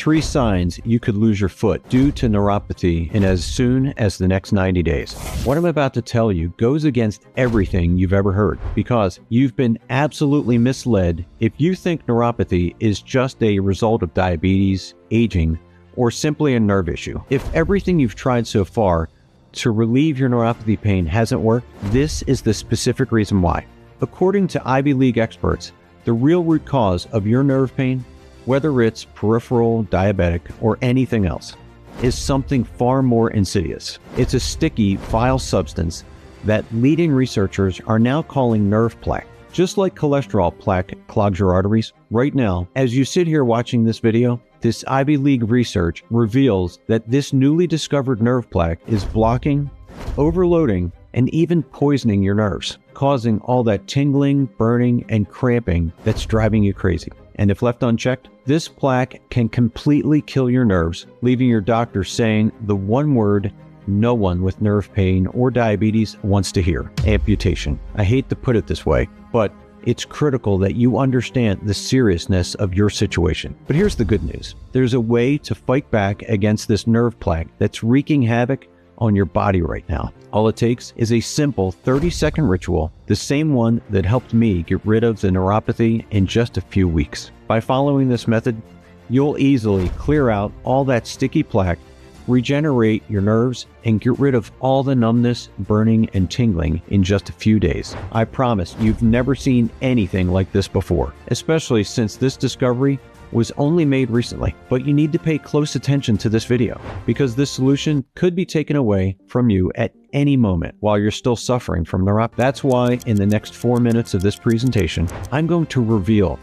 3 signs you could lose your foot due to neuropathy in as soon as the next 90 days. What I'm about to tell you goes against everything you've ever heard, because you've been absolutely misled if you think neuropathy is just a result of diabetes, aging, or simply a nerve issue. If everything you've tried so far to relieve your neuropathy pain hasn't worked, this is the specific reason why. According to Ivy League experts, the real root cause of your nerve pain, whether it's peripheral, diabetic, or anything else, is something far more insidious. It's a sticky, vile substance that leading researchers are now calling nerve plaque. Just like cholesterol plaque clogs your arteries, right now, as you sit here watching this video, this Ivy League research reveals that this newly discovered nerve plaque is blocking, overloading, and even poisoning your nerves, causing all that tingling, burning, and cramping that's driving you crazy. And if left unchecked, this plaque can completely kill your nerves, leaving your doctor saying the one word no one with nerve pain or diabetes wants to hear: amputation. I hate to put it this way, but it's critical that you understand the seriousness of your situation. But here's the good news. There's a way to fight back against this nerve plaque that's wreaking havoc on your body right now. All it takes is a simple 30-second ritual, the same one that helped me get rid of the neuropathy in just a few weeks. By following this method, you'll easily clear out all that sticky plaque, regenerate your nerves, and get rid of all the numbness, burning, and tingling in just a few days. I promise you've never seen anything like this before, especially since this discovery was only made recently. But you need to pay close attention to this video, because this solution could be taken away from you at any moment while you're still suffering from neuropathy. That's why in the next 4 minutes of this presentation, I'm going to reveal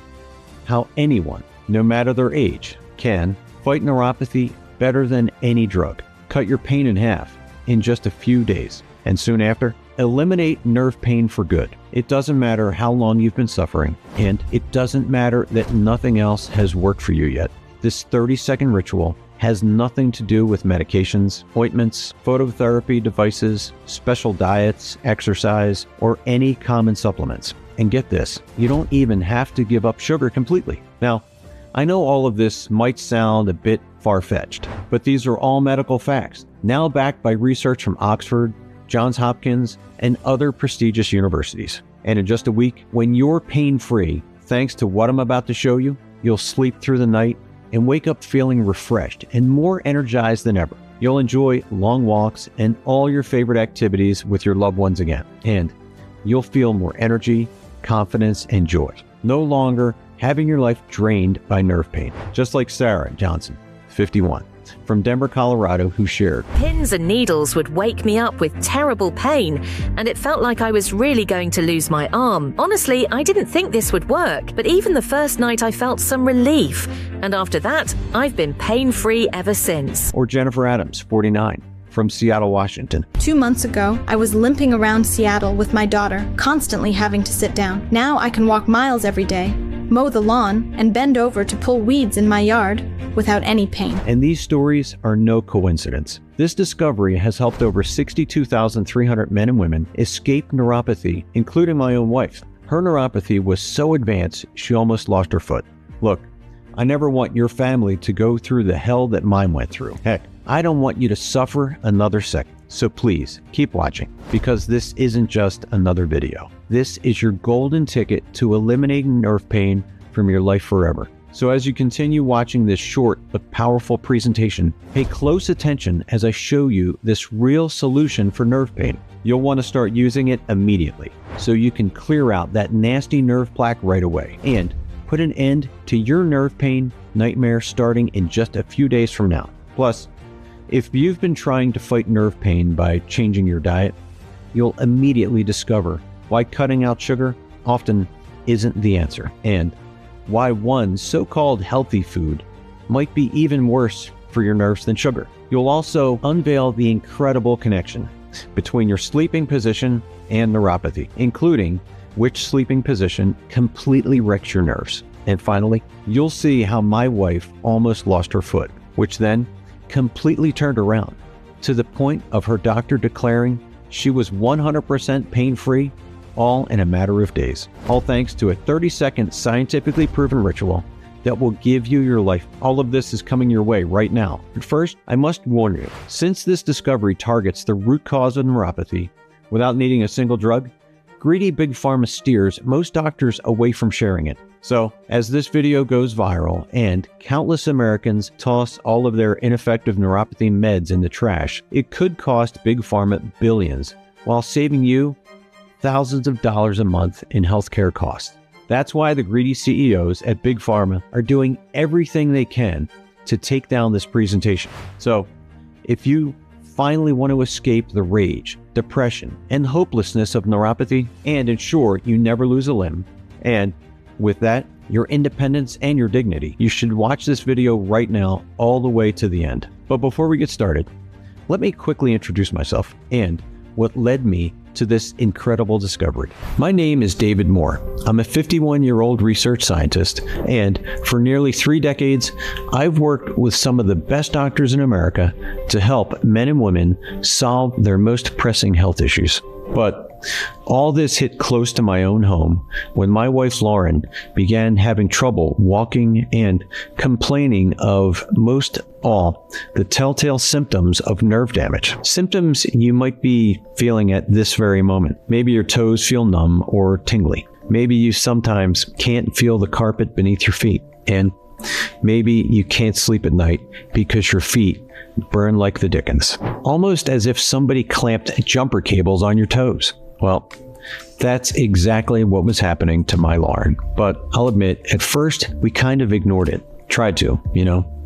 how anyone, no matter their age, can fight neuropathy better than any drug, cut your pain in half in just a few days, and soon after, eliminate nerve pain for good. It doesn't matter how long you've been suffering, and it doesn't matter that nothing else has worked for you yet. This 30-second ritual has nothing to do with medications, ointments, phototherapy devices, special diets, exercise, or any common supplements. And get this, you don't even have to give up sugar completely. Now, I know all of this might sound a bit far-fetched, but these are all medical facts, now backed by research from Oxford, Johns Hopkins, and other prestigious universities. And in just a week, when you're pain-free, thanks to what I'm about to show you, you'll sleep through the night and wake up feeling refreshed and more energized than ever. You'll enjoy long walks and all your favorite activities with your loved ones again. And you'll feel more energy, confidence, and joy. No longer having your life drained by nerve pain. Just like Sarah Johnson, 51, from Denver, Colorado, who shared, "Pins and needles would wake me up with terrible pain, and it felt like I was really going to lose my arm. Honestly, I didn't think this would work, but even the first night I felt some relief, and after that, I've been pain-free ever since." Or Jennifer Adams, 49, from Seattle, Washington. 2 months ago, I was limping around Seattle with my daughter, constantly having to sit down. Now I can walk miles every day, mow the lawn, and bend over to pull weeds in my yard without any pain. And these stories are no coincidence. This discovery has helped over 62,300 men and women escape neuropathy, including my own wife. Her neuropathy was so advanced, she almost lost her foot. Look, I never want your family to go through the hell that mine went through. Heck, I don't want you to suffer another second. So please, keep watching, because this isn't just another video. This is your golden ticket to eliminating nerve pain from your life forever. So as you continue watching this short but powerful presentation, pay close attention as I show you this real solution for nerve pain. You'll want to start using it immediately, so you can clear out that nasty nerve plaque right away and put an end to your nerve pain nightmare starting in just a few days from now. Plus, if you've been trying to fight nerve pain by changing your diet, you'll immediately discover why cutting out sugar often isn't the answer, and why one so-called healthy food might be even worse for your nerves than sugar. You'll also unveil the incredible connection between your sleeping position and neuropathy, including which sleeping position completely wrecks your nerves. And finally, you'll see how my wife almost lost her foot, which then completely turned around to the point of her doctor declaring she was 100% pain-free, all in a matter of days. All thanks to a 30-second scientifically proven ritual that will give you your life. All of this is coming your way right now. But first, I must warn you, since this discovery targets the root cause of neuropathy without needing a single drug, greedy Big Pharma steers most doctors away from sharing it. So, as this video goes viral and countless Americans toss all of their ineffective neuropathy meds in the trash, it could cost Big Pharma billions while saving you thousands of dollars a month in healthcare costs. That's why the greedy CEOs at Big Pharma are doing everything they can to take down this presentation. So, if you finally want to escape the rage, depression, and hopelessness of neuropathy and ensure you never lose a limb, and with that, your independence and your dignity, you should watch this video right now all the way to the end. But before we get started, let me quickly introduce myself and what led me to this incredible discovery. My name is David Moore. I'm a 51-year-old research scientist, and for nearly 3 decades, I've worked with some of the best doctors in America to help men and women solve their most pressing health issues. But all this hit close to my own home when my wife Lauren began having trouble walking and complaining of most all the telltale symptoms of nerve damage. Symptoms you might be feeling at this very moment. Maybe your toes feel numb or tingly. Maybe you sometimes can't feel the carpet beneath your feet. And maybe you can't sleep at night because your feet burn like the dickens. Almost as if somebody clamped jumper cables on your toes. Well, that's exactly what was happening to my Lauren. But I'll admit, at first, we kind of ignored it. Tried to,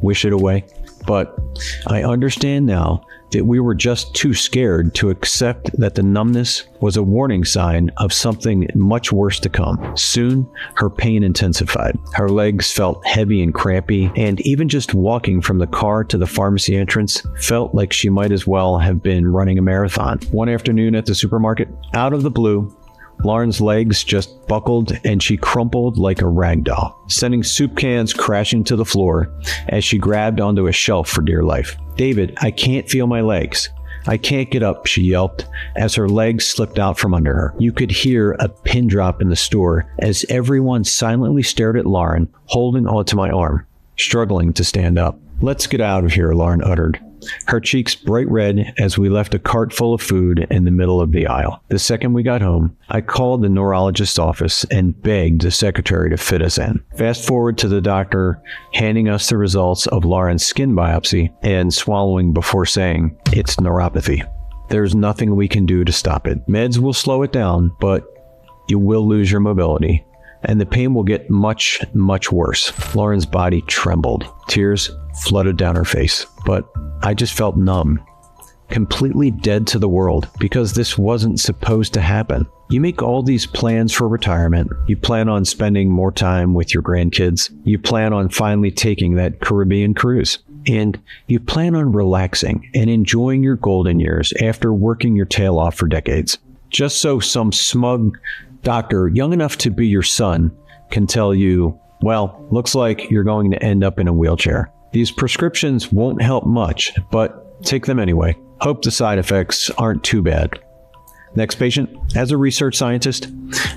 wish it away. But I understand now that we were just too scared to accept that the numbness was a warning sign of something much worse to come. Soon, her pain intensified. Her legs felt heavy and crampy, and even just walking from the car to the pharmacy entrance felt like she might as well have been running a marathon. One afternoon at the supermarket, out of the blue, Lauren's legs just buckled and she crumpled like a rag doll, sending soup cans crashing to the floor as she grabbed onto a shelf for dear life. "David, I can't feel my legs. I can't get up," she yelped as her legs slipped out from under her. You could hear a pin drop in the store as everyone silently stared at Lauren, holding onto my arm, struggling to stand up. "Let's get out of here," Lauren uttered, her cheeks bright red as we left a cart full of food in the middle of the aisle. The second we got home, I called the neurologist's office and begged the secretary to fit us in. Fast forward to the doctor handing us the results of Lauren's skin biopsy and swallowing before saying, "It's neuropathy. There's nothing we can do to stop it. Meds will slow it down, but you will lose your mobility, and the pain will get much, much worse." Lauren's body trembled. Tears flooded down her face, but I just felt numb, completely dead to the world, because this wasn't supposed to happen. You make all these plans for retirement. You plan on spending more time with your grandkids. You plan on finally taking that Caribbean cruise. And you plan on relaxing and enjoying your golden years after working your tail off for decades. Just so some smug doctor young enough to be your son can tell you, "Well, looks like you're going to end up in a wheelchair." These prescriptions won't help much, but take them anyway. Hope the side effects aren't too bad. Next patient. As a research scientist,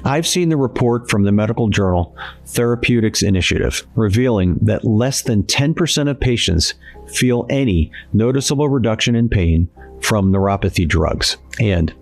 I've seen the report from the medical journal Therapeutics Initiative revealing that less than 10% of patients feel any noticeable reduction in pain from neuropathy drugs. And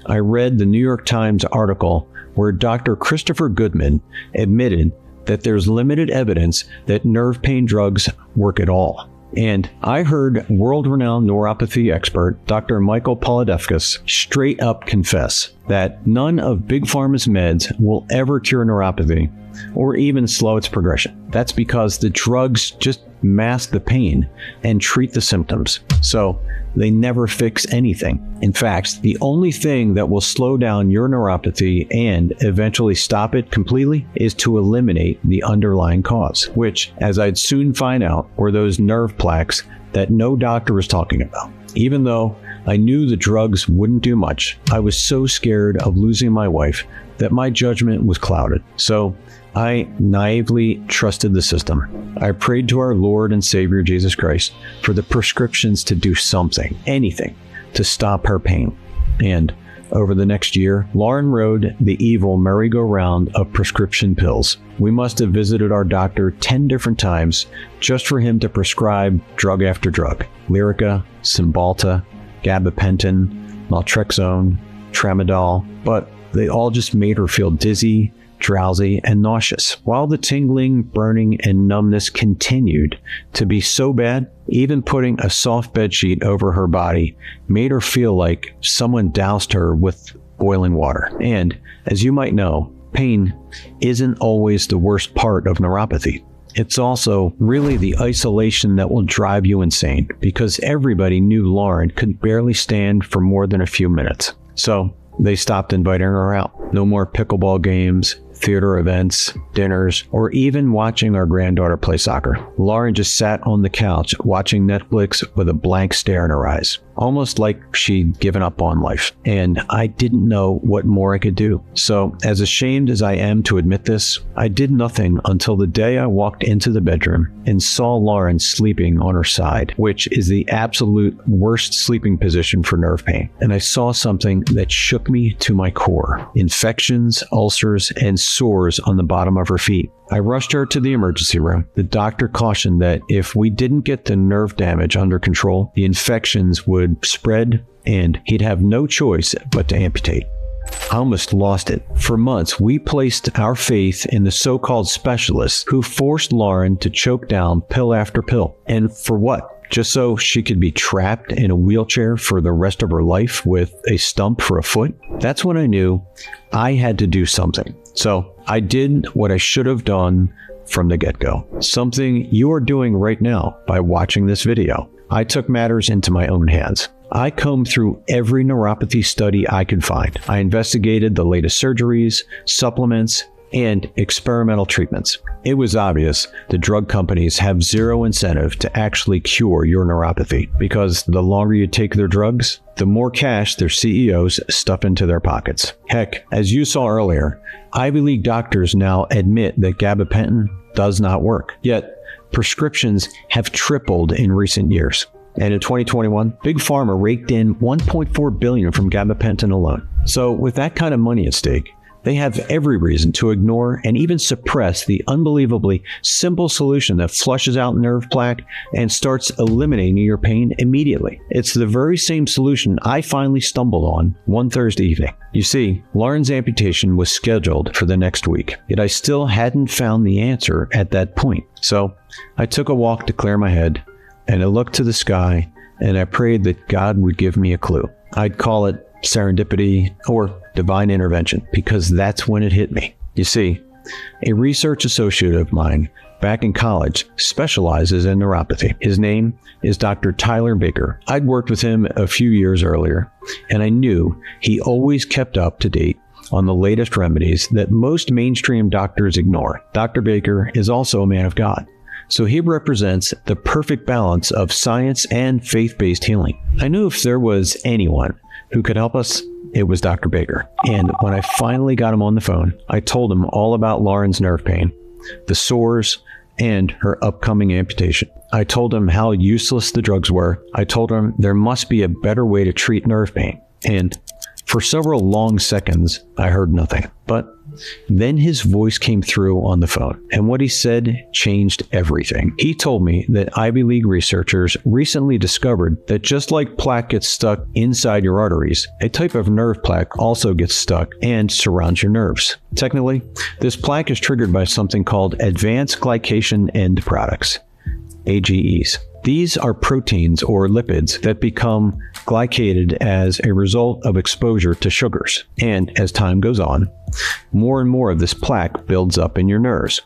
I read the New York Times article where Dr. Christopher Goodman admitted that there's limited evidence that nerve pain drugs work at all. And I heard world-renowned neuropathy expert Dr. Michael Polidefkis straight up confess that none of Big Pharma's meds will ever cure neuropathy or even slow its progression. That's because the drugs just mask the pain and treat the symptoms. So they never fix anything. In fact, the only thing that will slow down your neuropathy and eventually stop it completely is to eliminate the underlying cause, which, as I'd soon find out, were those nerve plaques that no doctor was talking about. Even though I knew the drugs wouldn't do much, I was so scared of losing my wife that my judgment was clouded. So I naively trusted the system. I prayed to our Lord and Savior Jesus Christ for the prescriptions to do something, anything, to stop her pain. And Over the next year, Lauren rode the evil merry-go-round of prescription pills. We must have visited our doctor 10 different times just for him to prescribe drug after drug. Lyrica, Cymbalta, gabapentin, naltrexone, tramadol, but they all just made her feel dizzy, drowsy, and nauseous. While the tingling, burning, and numbness continued to be so bad, even putting a soft bedsheet over her body made her feel like someone doused her with boiling water. And, as you might know, pain isn't always the worst part of neuropathy. It's also really the isolation that will drive you insane, because everybody knew Lauren could barely stand for more than a few minutes. So they stopped inviting her out. No more pickleball games, theater events, dinners, or even watching our granddaughter play soccer. Lauren just sat on the couch watching Netflix with a blank stare in her eyes, almost like she'd given up on life. And I didn't know what more I could do. So, as ashamed as I am to admit this, I did nothing until the day I walked into the bedroom and saw Lauren sleeping on her side, which is the absolute worst sleeping position for nerve pain. And I saw something that shook me to my core: infections, ulcers, and sores on the bottom of her feet. I rushed her to the emergency room. The doctor cautioned that if we didn't get the nerve damage under control, the infections would spread and he'd have no choice but to amputate. I almost lost it. For months, we placed our faith in the so-called specialists who forced Lauren to choke down pill after pill. And for what? Just so she could be trapped in a wheelchair for the rest of her life with a stump for a foot? That's when I knew I had to do something. So I did what I should have done from the get-go. Something you are doing right now by watching this video. I took matters into my own hands. I combed through every neuropathy study I could find. I investigated the latest surgeries, supplements, and experimental treatments. It was obvious the drug companies have zero incentive to actually cure your neuropathy, because the longer you take their drugs, the more cash their CEOs stuff into their pockets. Heck, as you saw earlier, Ivy League doctors now admit that gabapentin does not work. Yet, prescriptions have tripled in recent years. And in 2021, Big Pharma raked in $1.4 billion from gabapentin alone. So with that kind of money at stake, they have every reason to ignore and even suppress the unbelievably simple solution that flushes out nerve plaque and starts eliminating your pain immediately. It's the very same solution I finally stumbled on one Thursday evening. You see, Lauren's amputation was scheduled for the next week, yet I still hadn't found the answer at that point. So I took a walk to clear my head, and I looked to the sky, and I prayed that God would give me a clue. I'd call it serendipity or divine intervention, because that's when it hit me. You see, a research associate of mine back in college specializes in neuropathy. His name is Dr. Tyler Baker. I'd worked with him a few years earlier, and I knew he always kept up to date on the latest remedies that most mainstream doctors ignore. Dr. Baker is also a man of God, so he represents the perfect balance of science and faith-based healing. I knew if there was anyone who could help us, it was Dr. Baker. And when I finally got him on the phone, I told him all about Lauren's nerve pain, the sores, and her upcoming amputation. I told him how useless the drugs were. I told him there must be a better way to treat nerve pain. And for several long seconds, I heard nothing. But then his voice came through on the phone, and what he said changed everything. He told me that Ivy League researchers recently discovered that just like plaque gets stuck inside your arteries, a type of nerve plaque also gets stuck and surrounds your nerves. Technically, this plaque is triggered by something called advanced glycation end products, AGEs. These are proteins or lipids that become glycated as a result of exposure to sugars. And as time goes on, more and more of this plaque builds up in your nerves,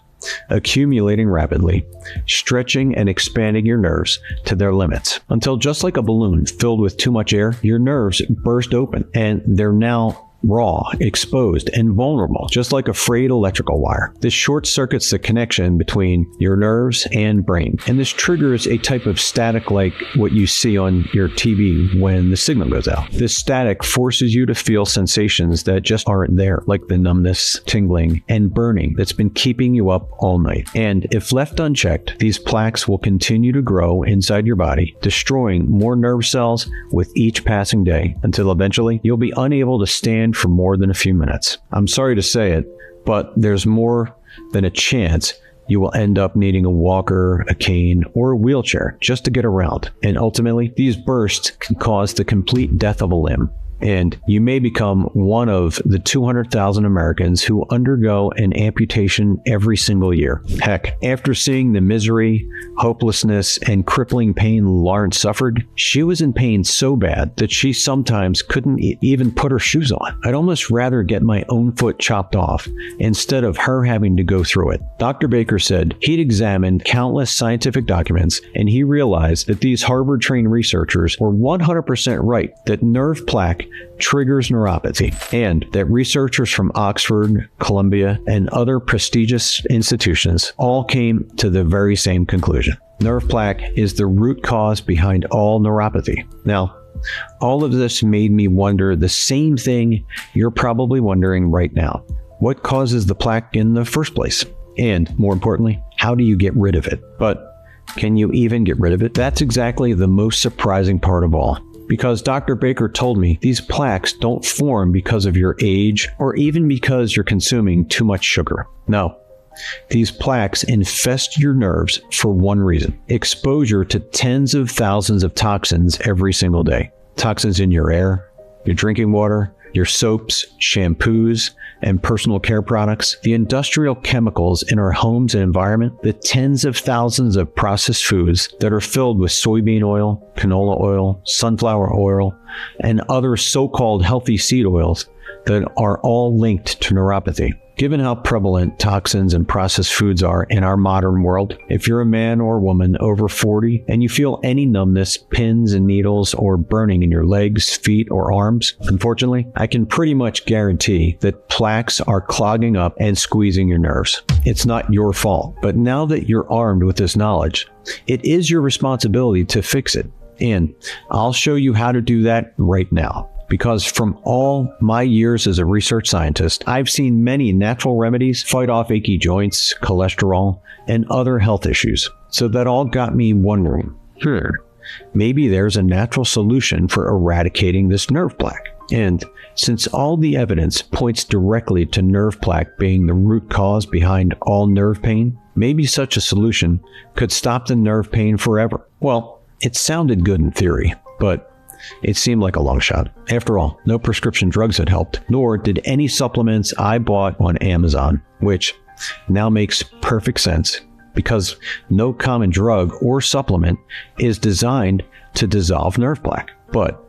accumulating rapidly, stretching and expanding your nerves to their limits, until just like a balloon filled with too much air, your nerves burst open and they're now raw, exposed, and vulnerable, just like a frayed electrical wire. This short circuits the connection between your nerves and brain, and this triggers a type of static like what you see on your TV when the signal goes out. This static forces you to feel sensations that just aren't there, like the numbness, tingling, and burning that's been keeping you up all night. And if left unchecked, these plaques will continue to grow inside your body, destroying more nerve cells with each passing day, until eventually you'll be unable to stand for more than a few minutes. I'm sorry to say it, but there's more than a chance you will end up needing a walker, a cane, or a wheelchair just to get around. And ultimately, these bursts can cause the complete death of a limb. And you may become one of the 200,000 Americans who undergo an amputation every single year. Heck, after seeing the misery, hopelessness, and crippling pain Lauren suffered, she was in pain so bad that she sometimes couldn't even put her shoes on. I'd almost rather get my own foot chopped off instead of her having to go through it. Dr. Baker said he'd examined countless scientific documents, and he realized that these Harvard-trained researchers were 100% right that nerve plaque triggers neuropathy, and that researchers from Oxford, Columbia, and other prestigious institutions all came to the very same conclusion. Nerve plaque is the root cause behind all neuropathy. Now, all of this made me wonder the same thing you're probably wondering right now. What causes the plaque in the first place? And more importantly, how do you get rid of it? But can you even get rid of it? That's exactly the most surprising part of all. Because Dr. Baker told me these plaques don't form because of your age or even because you're consuming too much sugar. No, these plaques infest your nerves for one reason: exposure to tens of thousands of toxins every single day. Toxins in your air, your drinking water, your soaps, shampoos, and personal care products, the industrial chemicals in our homes and environment, the tens of thousands of processed foods that are filled with soybean oil, canola oil, sunflower oil, and other so-called healthy seed oils that are all linked to neuropathy. Given how prevalent toxins and processed foods are in our modern world, if you're a man or woman over 40 and you feel any numbness, pins and needles, or burning in your legs, feet, or arms, unfortunately, I can pretty much guarantee that plaques are clogging up and squeezing your nerves. It's not your fault, but now that you're armed with this knowledge, it is your responsibility to fix it. And I'll show you how to do that right now. Because from all my years as a research scientist, I've seen many natural remedies fight off achy joints, cholesterol, and other health issues. So that all got me wondering, maybe there's a natural solution for eradicating this nerve plaque. And since all the evidence points directly to nerve plaque being the root cause behind all nerve pain, maybe such a solution could stop the nerve pain forever. Well, it sounded good in theory, but it seemed like a long shot. After all, no prescription drugs had helped, nor did any supplements I bought on Amazon, which now makes perfect sense because no common drug or supplement is designed to dissolve nerve plaque. But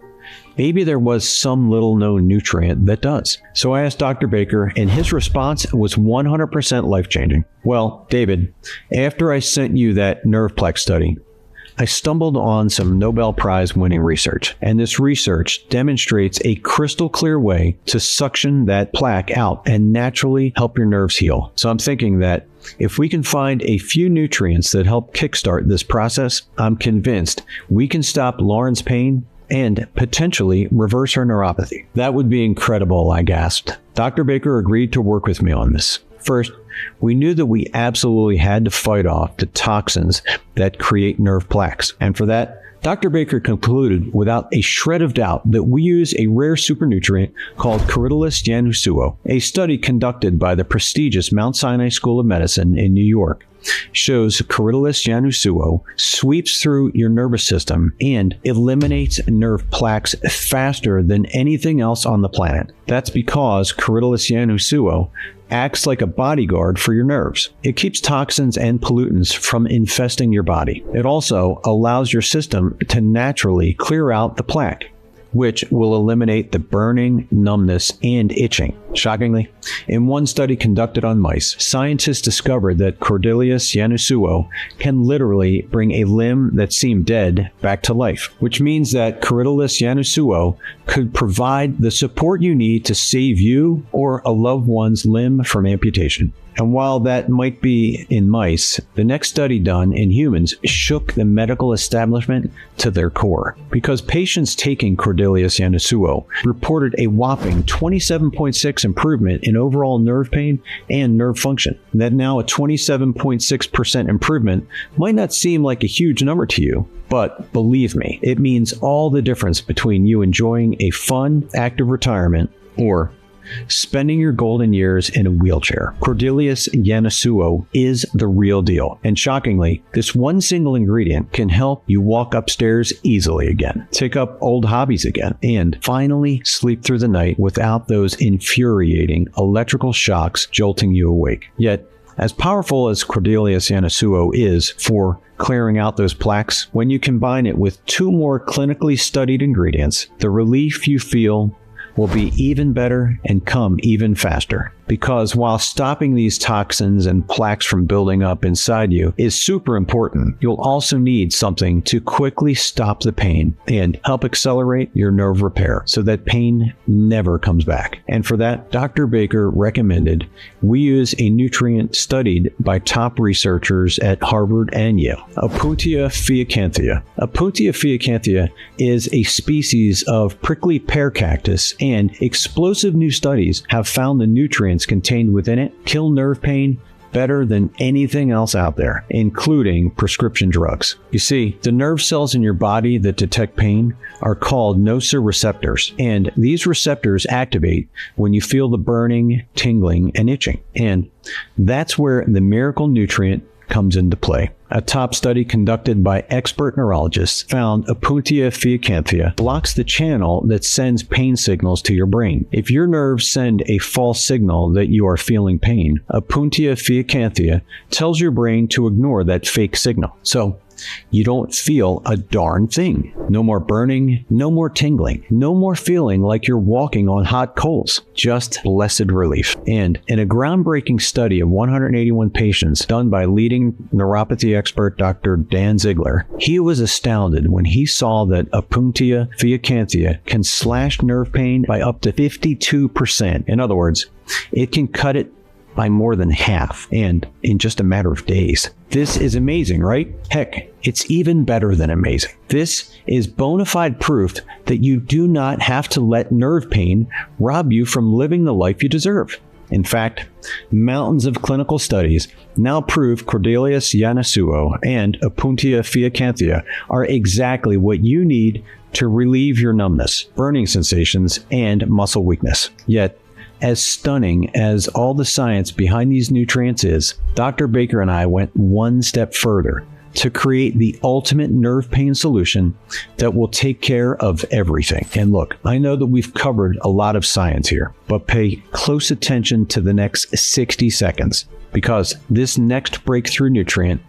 maybe there was some little known nutrient that does. So I asked Dr. Baker, and his response was 100% life-changing. Well, David, after I sent you that nerve plaque study, I stumbled on some Nobel Prize winning research, and this research demonstrates a crystal clear way to suction that plaque out and naturally help your nerves heal. So I'm thinking that if we can find a few nutrients that help kickstart this process, I'm convinced we can stop Lauren's pain and potentially reverse her neuropathy. That would be incredible, I gasped. Dr. Baker agreed to work with me on this. First, we knew that we absolutely had to fight off the toxins that create nerve plaques. And for that, Dr. Baker concluded without a shred of doubt that we use a rare supernutrient called Corydalus janusuo. A study conducted by the prestigious Mount Sinai School of Medicine in New York shows Corydalus janusuo sweeps through your nervous system and eliminates nerve plaques faster than anything else on the planet. That's because Corydalus janusuo acts like a bodyguard for your nerves. It keeps toxins and pollutants from infesting your body. It also allows your system to naturally clear out the plaque, which will eliminate the burning, numbness, and itching. Shockingly, in one study conducted on mice, scientists discovered that Cordelius Yanusuo can literally bring a limb that seemed dead back to life, which means that Cordelius Yanusuo could provide the support you need to save you or a loved one's limb from amputation. And while that might be in mice, the next study done in humans shook the medical establishment to their core, because patients taking Cordelius Yanusuo reported a whopping 27.6 improvement in overall nerve pain and nerve function. That now a 27.6% improvement might not seem like a huge number to you, but believe me, it means all the difference between you enjoying a fun, active retirement or spending your golden years in a wheelchair. Cordelius Yanusuo is the real deal. And shockingly, this one single ingredient can help you walk upstairs easily again, take up old hobbies again, and finally sleep through the night without those infuriating electrical shocks jolting you awake. Yet, as powerful as Cordelius Yanusuo is for clearing out those plaques, when you combine it with 2 more clinically studied ingredients, the relief you feel will be even better and come even faster. Because while stopping these toxins and plaques from building up inside you is super important, you'll also need something to quickly stop the pain and help accelerate your nerve repair so that pain never comes back. And for that, Dr. Baker recommended we use a nutrient studied by top researchers at Harvard and Yale, Opuntia fiacanthia. Opuntia fiacanthia is a species of prickly pear cactus, and explosive new studies have found the nutrients contained within it kill nerve pain better than anything else out there, including prescription drugs. You see, the nerve cells in your body that detect pain are called nociceptors, and these receptors activate when you feel the burning, tingling, and itching. And that's where the miracle nutrient comes into play. A top study conducted by expert neurologists found Opuntia fiacanthia blocks the channel that sends pain signals to your brain. If your nerves send a false signal that you are feeling pain, Opuntia fiacanthia tells your brain to ignore that fake signal. So you don't feel a darn thing. No more burning, no more tingling, no more feeling like you're walking on hot coals. Just blessed relief. And in a groundbreaking study of 181 patients done by leading neuropathy expert Dr. Dan Ziegler, he was astounded when he saw that Opuntia fiacanthia can slash nerve pain by up to 52%. In other words, it can cut it by more than half, and in just a matter of days. This is amazing, right? Heck, it's even better than amazing. This is bona fide proof that you do not have to let nerve pain rob you from living the life you deserve. In fact, mountains of clinical studies now prove Cordelius Yanusuo and Opuntia fiacanthia are exactly what you need to relieve your numbness, burning sensations, and muscle weakness. Yet, as stunning as all the science behind these nutrients is, Dr. Baker and I went one step further to create the ultimate nerve pain solution that will take care of everything. And look, I know that we've covered a lot of science here, but pay close attention to the next 60 seconds, because this next breakthrough nutrient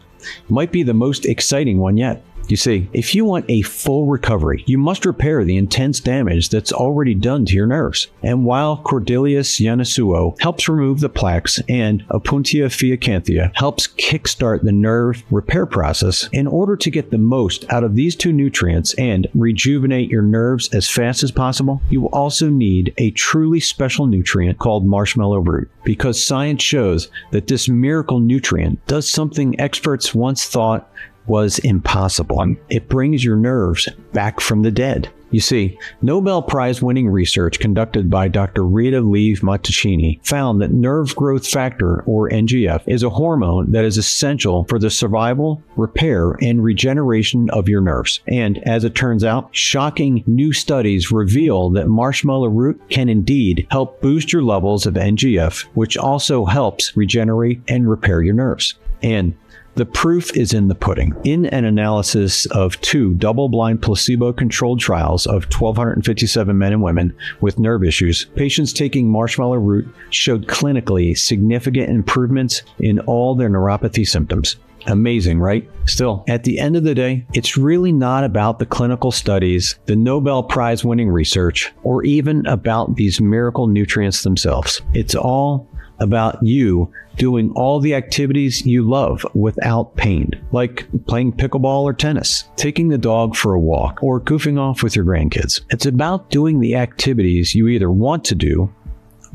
might be the most exciting one yet. You see, if you want a full recovery, you must repair the intense damage that's already done to your nerves. And while Cordelius Yanusuo helps remove the plaques and Opuntia fiacanthia helps kickstart the nerve repair process, in order to get the most out of these 2 nutrients and rejuvenate your nerves as fast as possible, you will also need a truly special nutrient called marshmallow root, because science shows that this miracle nutrient does something experts once thought was impossible. It brings your nerves back from the dead. You see, Nobel Prize-winning research conducted by Dr. Rita Leigh-Montalcini found that nerve growth factor, or NGF, is a hormone that is essential for the survival, repair, and regeneration of your nerves. And as it turns out, shocking new studies reveal that marshmallow root can indeed help boost your levels of NGF, which also helps regenerate and repair your nerves. And the proof is in the pudding. In an analysis of 2 double-blind placebo-controlled trials of 1,257 men and women with nerve issues, patients taking marshmallow root showed clinically significant improvements in all their neuropathy symptoms. Amazing, right? Still, at the end of the day, it's really not about the clinical studies, the Nobel Prize winning research, or even about these miracle nutrients themselves. It's all about you doing all the activities you love without pain, like playing pickleball or tennis, taking the dog for a walk, or goofing off with your grandkids. It's about doing the activities you either want to do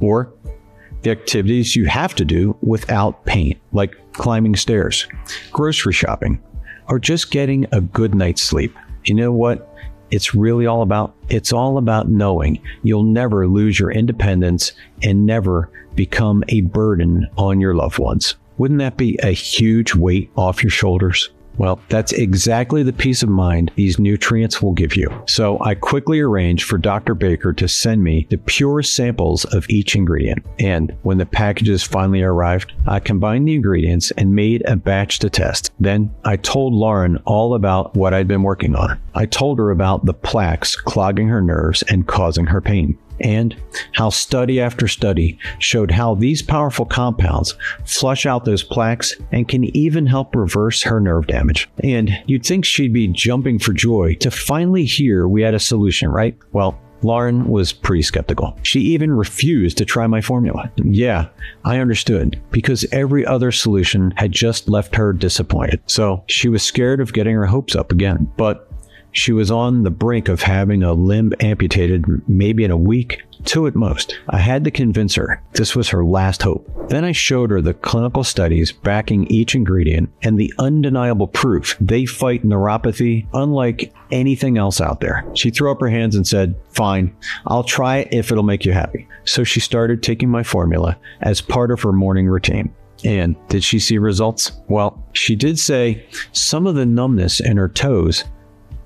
or the activities you have to do without pain, like climbing stairs, grocery shopping, or just getting a good night's sleep. You know what it's really all about? It's all about knowing you'll never lose your independence and never become a burden on your loved ones. Wouldn't that be a huge weight off your shoulders? Well, that's exactly the peace of mind these nutrients will give you. So I quickly arranged for Dr. Baker to send me the purest samples of each ingredient. And when the packages finally arrived, I combined the ingredients and made a batch to test. Then I told Lauren all about what I'd been working on. I told her about the plaques clogging her nerves and causing her pain, and how study after study showed how these powerful compounds flush out those plaques and can even help reverse her nerve damage. And you'd think she'd be jumping for joy to finally hear we had a solution, right? Well, Lauren was pretty skeptical. She even refused to try my formula. Yeah, I understood, because every other solution had just left her disappointed. So she was scared of getting her hopes up again. But she was on the brink of having a limb amputated maybe in a week, 2 at most. I had to convince her this was her last hope. Then I showed her the clinical studies backing each ingredient and the undeniable proof they fight neuropathy unlike anything else out there. She threw up her hands and said, "Fine, I'll try it if it'll make you happy." So she started taking my formula as part of her morning routine. And did she see results? Well, she did say some of the numbness in her toes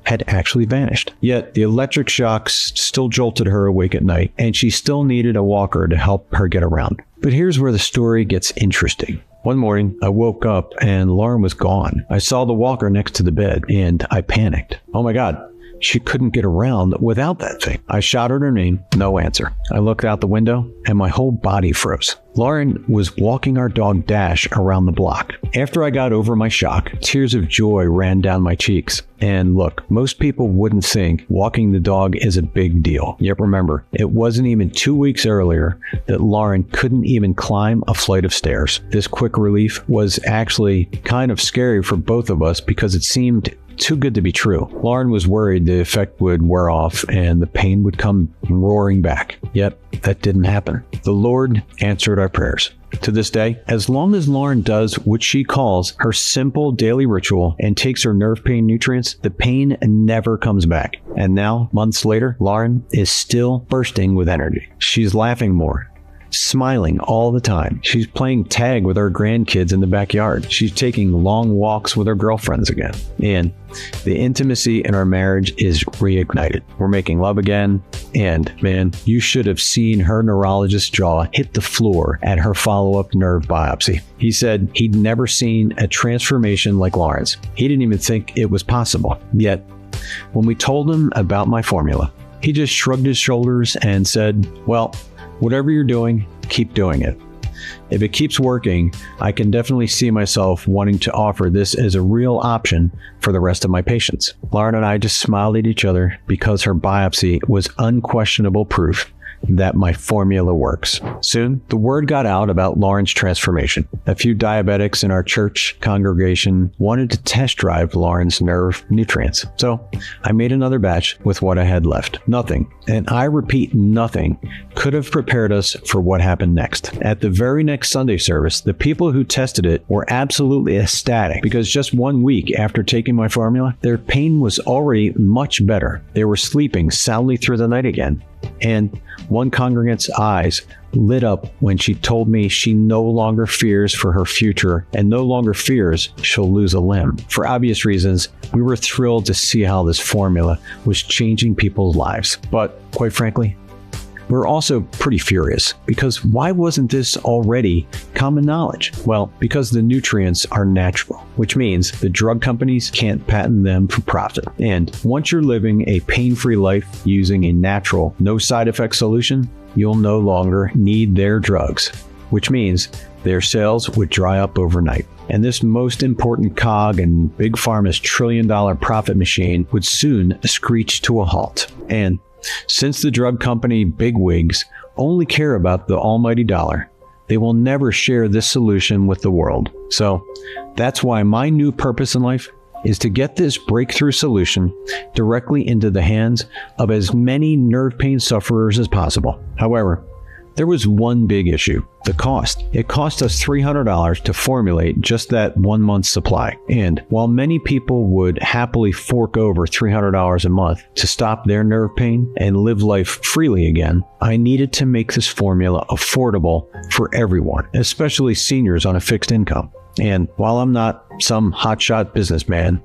had actually vanished. Yet the electric shocks still jolted her awake at night, and she still needed a walker to help her get around. But here's where the story gets interesting. One morning, I woke up and Lauren was gone. I saw the walker next to the bed, and I panicked. Oh my God, she couldn't get around without that thing. I shouted her name, no answer. I looked out the window, and my whole body froze. Lauren was walking our dog Dash around the block. After I got over my shock, tears of joy ran down my cheeks. And look, most people wouldn't think walking the dog is a big deal. Yet remember, it wasn't even 2 weeks earlier that Lauren couldn't even climb a flight of stairs. This quick relief was actually kind of scary for both of us because it seemed too good to be true. Lauren was worried the effect would wear off and the pain would come roaring back. Yet that didn't happen. The Lord answered our prayers. To this day, as long as Lauren does what she calls her simple daily ritual and takes her nerve pain nutrients, the pain never comes back. And now, months later, Lauren is still bursting with energy. She's laughing more, smiling all the time. She's playing tag with her grandkids in the backyard. She's taking long walks with her girlfriends again. And the intimacy in our marriage is reignited. We're making love again. And man, you should have seen her neurologist's jaw hit the floor at her follow-up nerve biopsy. He said he'd never seen a transformation like Lauren's. He didn't even think it was possible. Yet, when we told him about my formula, he just shrugged his shoulders and said, "Well, whatever you're doing, keep doing it. If it keeps working, I can definitely see myself wanting to offer this as a real option for the rest of my patients." Lauren and I just smiled at each other because her biopsy was unquestionable proof that my formula works. Soon, the word got out about Lauren's transformation. A few diabetics in our church congregation wanted to test drive Lauren's nerve nutrients. So I made another batch with what I had left. Nothing, and I repeat nothing, could have prepared us for what happened next. At the very next Sunday service, the people who tested it were absolutely ecstatic because just 1 week after taking my formula, their pain was already much better. They were sleeping soundly through the night again. And one congregant's eyes lit up when she told me she no longer fears for her future and no longer fears she'll lose a limb. For obvious reasons, we were thrilled to see how this formula was changing people's lives. But quite frankly, we're also pretty furious because why wasn't this already common knowledge? Well, because the nutrients are natural, which means the drug companies can't patent them for profit. And once you're living a pain-free life using a natural, no side effect solution, you'll no longer need their drugs. which means their sales would dry up overnight. And this most important cog in Big Pharma's trillion-dollar profit machine would soon screech to a halt. And since the drug company bigwigs only care about the almighty dollar, they will never share this solution with the world. So that's why my new purpose in life is to get this breakthrough solution directly into the hands of as many nerve pain sufferers as possible. However, there was one big issue: the cost. It cost us $300 to formulate just that 1 month's supply. And while many people would happily fork over $300 a month to stop their nerve pain and live life freely again, I needed to make this formula affordable for everyone, especially seniors on a fixed income. And while I'm not some hotshot businessman,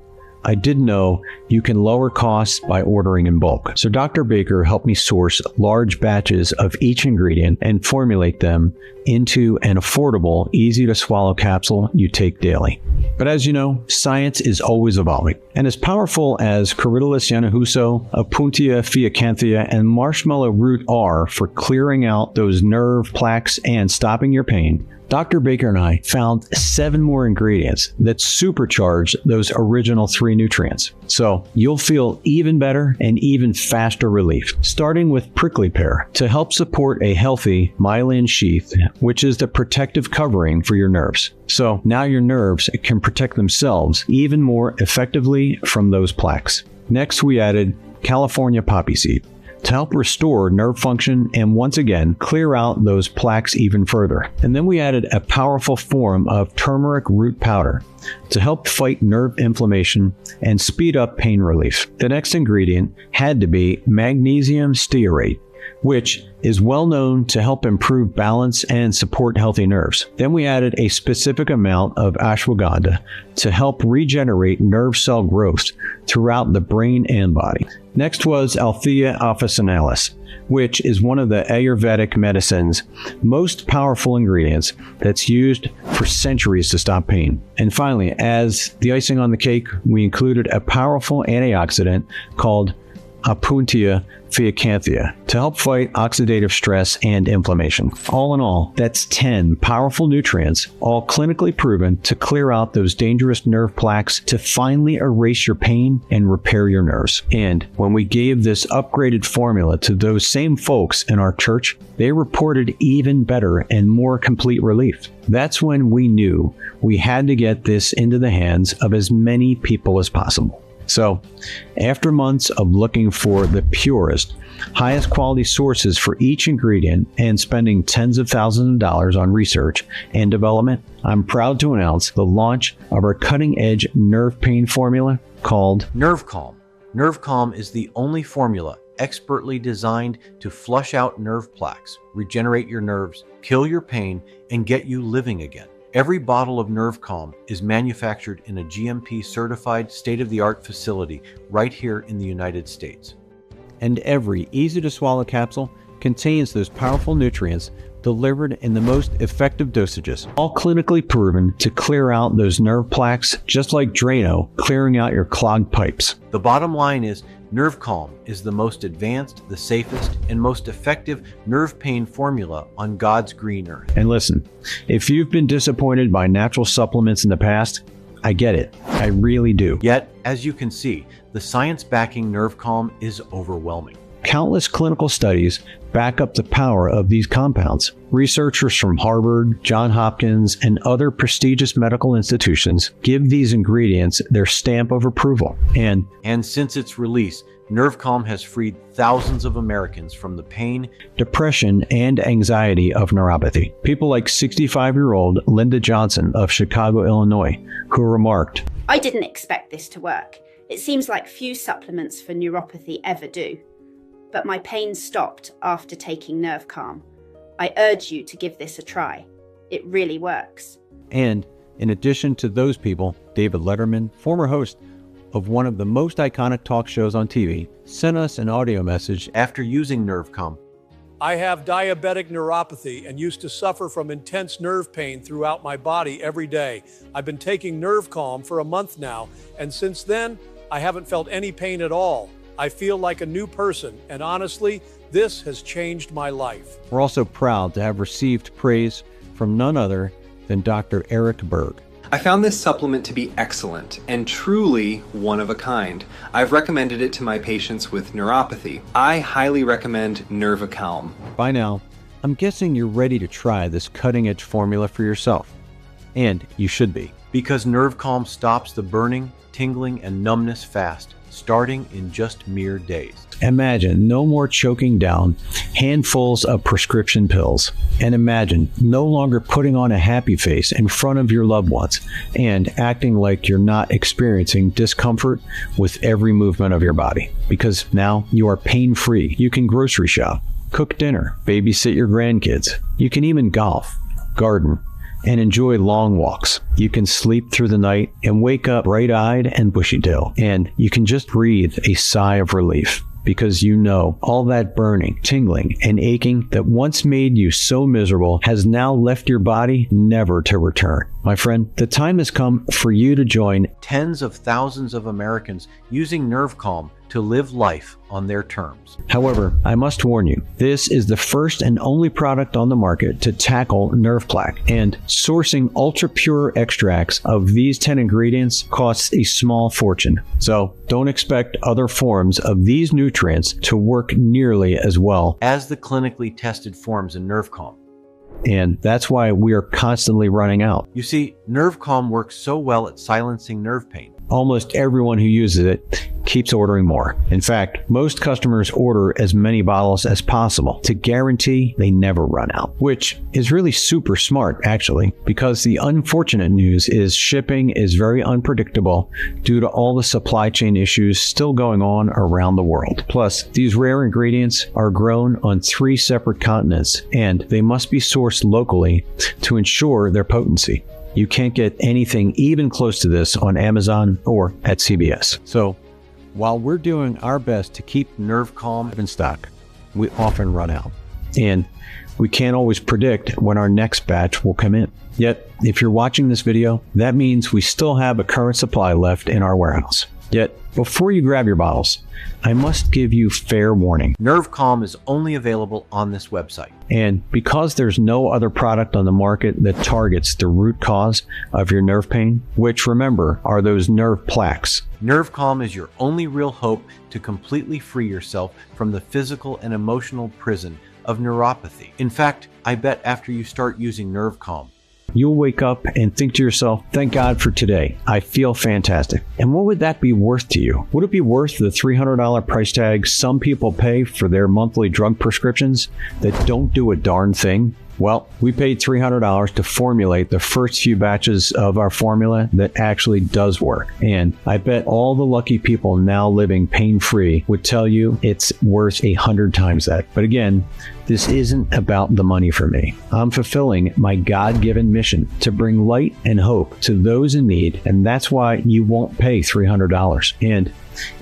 I did know you can lower costs by ordering in bulk. So Dr. Baker helped me source large batches of each ingredient and formulate them into an affordable, easy to swallow capsule you take daily. But as you know, science is always evolving. And as powerful as Corydalis yanahuso, Opuntia fiacanthia, and marshmallow root are for clearing out those nerve plaques and stopping your pain, Dr. Baker and I found 7 more ingredients that supercharge those original 3 nutrients. So you'll feel even better and even faster relief. Starting with prickly pear to help support a healthy myelin sheath, which is the protective covering for your nerves. So now your nerves can protect themselves even more effectively from those plaques. Next, we added California poppy seed to help restore nerve function and once again clear out those plaques even further. And then we added a powerful form of turmeric root powder to help fight nerve inflammation and speed up pain relief. The next ingredient had to be magnesium stearate, which is well known to help improve balance and support healthy nerves. Then we added a specific amount of ashwagandha to help regenerate nerve cell growth throughout the brain and body. Next was Althea officinalis, which is one of the Ayurvedic medicine's most powerful ingredients that's used for centuries to stop pain. And finally, as the icing on the cake, we included a powerful antioxidant called Opuntia fiacanthia to help fight oxidative stress and inflammation. All in all, that's 10 powerful nutrients, all clinically proven to clear out those dangerous nerve plaques to finally erase your pain and repair your nerves. And when we gave this upgraded formula to those same folks in our church, they reported even better and more complete relief. That's when we knew we had to get this into the hands of as many people as possible. So, after months of looking for the purest, highest quality sources for each ingredient and spending tens of thousands of dollars on research and development, I'm proud to announce the launch of our cutting-edge nerve pain formula called Nerve Calm. Nerve Calm is the only formula expertly designed to flush out nerve plaques, regenerate your nerves, kill your pain, and get you living again. Every bottle of Nerve Calm is manufactured in a GMP-certified state-of-the-art facility right here in the United States. And every easy-to-swallow capsule contains those powerful nutrients delivered in the most effective dosages, all clinically proven to clear out those nerve plaques, just like Drano clearing out your clogged pipes. The bottom line is Nerve Calm is the most advanced, the safest, and most effective nerve pain formula on God's green earth. And listen, if you've been disappointed by natural supplements in the past, I get it. I really do. Yet, as you can see, the science backing Nerve Calm is overwhelming. Countless clinical studies back up the power of these compounds. Researchers from Harvard, Johns Hopkins, and other prestigious medical institutions give these ingredients their stamp of approval. And since its release, Nerve Calm has freed thousands of Americans from the pain, depression, and anxiety of neuropathy. People like 65-year-old Linda Johnson of Chicago, Illinois, who remarked, "I didn't expect this to work. It seems like few supplements for neuropathy ever do. But my pain stopped after taking Nerve Calm. I urge you to give this a try. It really works." And in addition to those people, David Letterman, former host of one of the most iconic talk shows on TV, sent us an audio message after using Nerve Calm. "I have diabetic neuropathy and used to suffer from intense nerve pain throughout my body every day. I've been taking Nerve Calm for a month now, and since then, I haven't felt any pain at all. I feel like a new person, and honestly, this has changed my life." We're also proud to have received praise from none other than Dr. Eric Berg. I found this supplement to be excellent and truly one of a kind. I've recommended it to my patients with neuropathy. I highly recommend NervaCalm. By now, I'm guessing you're ready to try this cutting-edge formula for yourself. And you should be. Because NerveCalm stops the burning, tingling, and numbness fast, starting in just mere days. Imagine no more choking down handfuls of prescription pills. And imagine no longer putting on a happy face in front of your loved ones and acting like you're not experiencing discomfort with every movement of your body. Because now you are pain-free. You can grocery shop, cook dinner, babysit your grandkids. You can even golf, garden, and enjoy long walks. You can sleep through the night and wake up bright-eyed and bushy-tailed. And you can just breathe a sigh of relief because you know all that burning, tingling, and aching that once made you so miserable has now left your body never to return. My friend, the time has come for you to join tens of thousands of Americans using NerveCalm to live life on their terms. However, I must warn you, this is the first and only product on the market to tackle nerve plaque, and sourcing ultra-pure extracts of these 10 ingredients costs a small fortune. So don't expect other forms of these nutrients to work nearly as well as the clinically tested forms in NerveCalm. And that's why we are constantly running out. You see, NerveCalm works so well at silencing nerve pain. Almost everyone who uses it keeps ordering more. In fact, most customers order as many bottles as possible to guarantee they never run out, which is really super smart actually, because the unfortunate news is shipping is very unpredictable due to all the supply chain issues still going on around the world. Plus, these rare ingredients are grown on 3 separate continents and they must be sourced locally to ensure their potency. You can't get anything even close to this on Amazon or at CVS. So, while we're doing our best to keep NerveCalm in stock, we often run out. And we can't always predict when our next batch will come in. Yet, if you're watching this video, that means we still have a current supply left in our warehouse. Yet, before you grab your bottles, I must give you fair warning. NerveCalm is only available on this website. And because there's no other product on the market that targets the root cause of your nerve pain, which remember are those nerve plaques, NerveCalm is your only real hope to completely free yourself from the physical and emotional prison of neuropathy. In fact, I bet after you start using NerveCalm, you'll wake up and think to yourself, thank God for today. I feel fantastic. And what would that be worth to you? Would it be worth the $300 price tag some people pay for their monthly drug prescriptions that don't do a darn thing? Well, we paid $300 to formulate the first few batches of our formula that actually does work. And I bet all the lucky people now living pain-free would tell you it's worth 100 times that. But again, this isn't about the money for me. I'm fulfilling my God-given mission to bring light and hope to those in need, and that's why you won't pay $300. And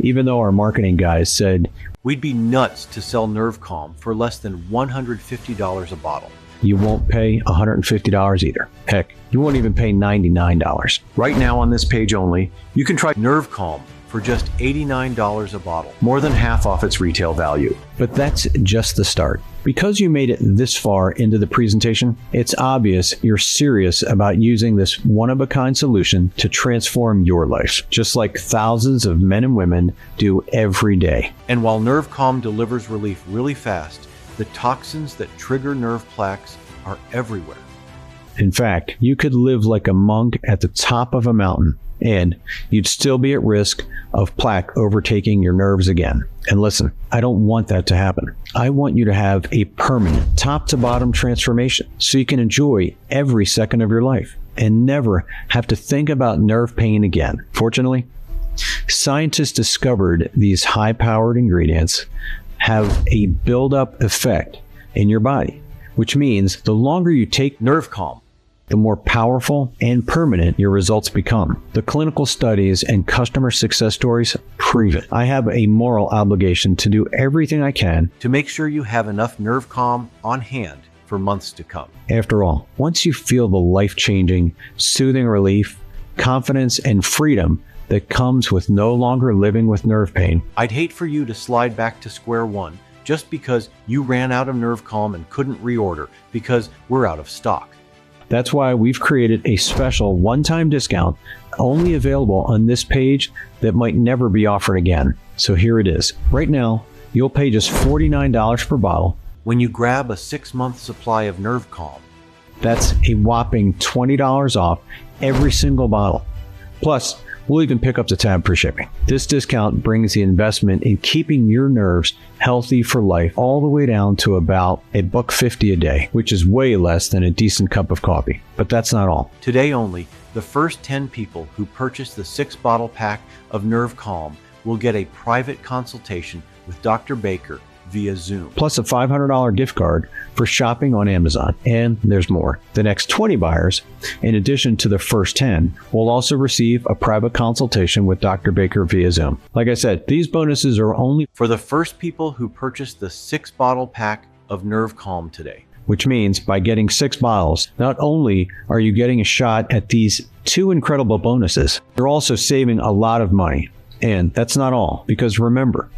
even though our marketing guys said we'd be nuts to sell NerveCalm for less than $150 a bottle, you won't pay $150 either. Heck, you won't even pay $99. Right now on this page only, you can try NerveCalm for just $89 a bottle, more than half off its retail value. But that's just the start. Because you made it this far into the presentation, it's obvious you're serious about using this one-of-a-kind solution to transform your life, just like thousands of men and women do every day. And while NerveCalm delivers relief really fast, the toxins that trigger nerve plaques are everywhere. In fact, you could live like a monk at the top of a mountain, and you'd still be at risk of plaque overtaking your nerves again. And listen, I don't want that to happen. I want you to have a permanent, top-to-bottom transformation so you can enjoy every second of your life and never have to think about nerve pain again. Fortunately, scientists discovered these high-powered ingredients have a build-up effect in your body, which means the longer you take NerveCalm, the more powerful and permanent your results become. The clinical studies and customer success stories prove it. I have a moral obligation to do everything I can to make sure you have enough NerveCalm on hand for months to come. After all, once you feel the life-changing, soothing relief, confidence, and freedom that comes with no longer living with nerve pain, I'd hate for you to slide back to square one just because you ran out of NerveCalm and couldn't reorder because we're out of stock. That's why we've created a special one-time discount only available on this page that might never be offered again. So here it is. Right now, you'll pay just $49 per bottle. When you grab a 6-month supply of Nerve Calm, That's a whopping $20 off every single bottle. Plus, we'll even pick up the tab for shipping. This discount brings the investment in keeping your nerves healthy for life all the way down to about $1.50 a day, which is way less than a decent cup of coffee. But that's not all. today only, the first 10 people who purchase the 6-bottle pack of Nerve Calm will get a private consultation with Dr. Baker via Zoom. Plus a $500 gift card for shopping on Amazon. And there's more. The next 20 buyers, in addition to the first 10, will also receive a private consultation with Dr. Baker via Zoom. Like I said, these bonuses are only For the first people who purchase the 6-bottle pack of Nerve Calm today. which means by getting 6 bottles, not only are you getting a shot at these 2 incredible bonuses, you're also saving a lot of money. And that's not all, because remember,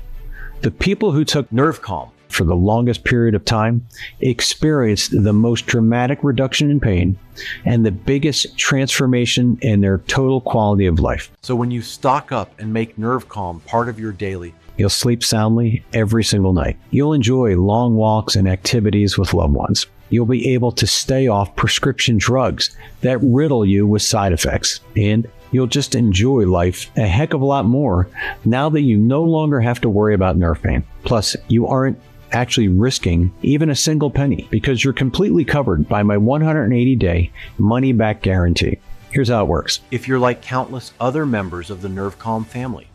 the people who took Nerve Calm for the longest period of time experienced the most dramatic reduction in pain and the biggest transformation in their total quality of life. So when you stock up and make Nerve Calm part of your daily, You'll sleep soundly every single night. You'll enjoy long walks and activities with loved ones. You'll be able to stay off prescription drugs that riddle you with side effects. And you'll just enjoy life a heck of a lot more now that you no longer have to worry about nerve pain. Plus, you aren't actually risking even a single penny because you're completely covered by my 180-day money-back guarantee. Here's how it works. if you're like countless other members of the Nerve Calm family,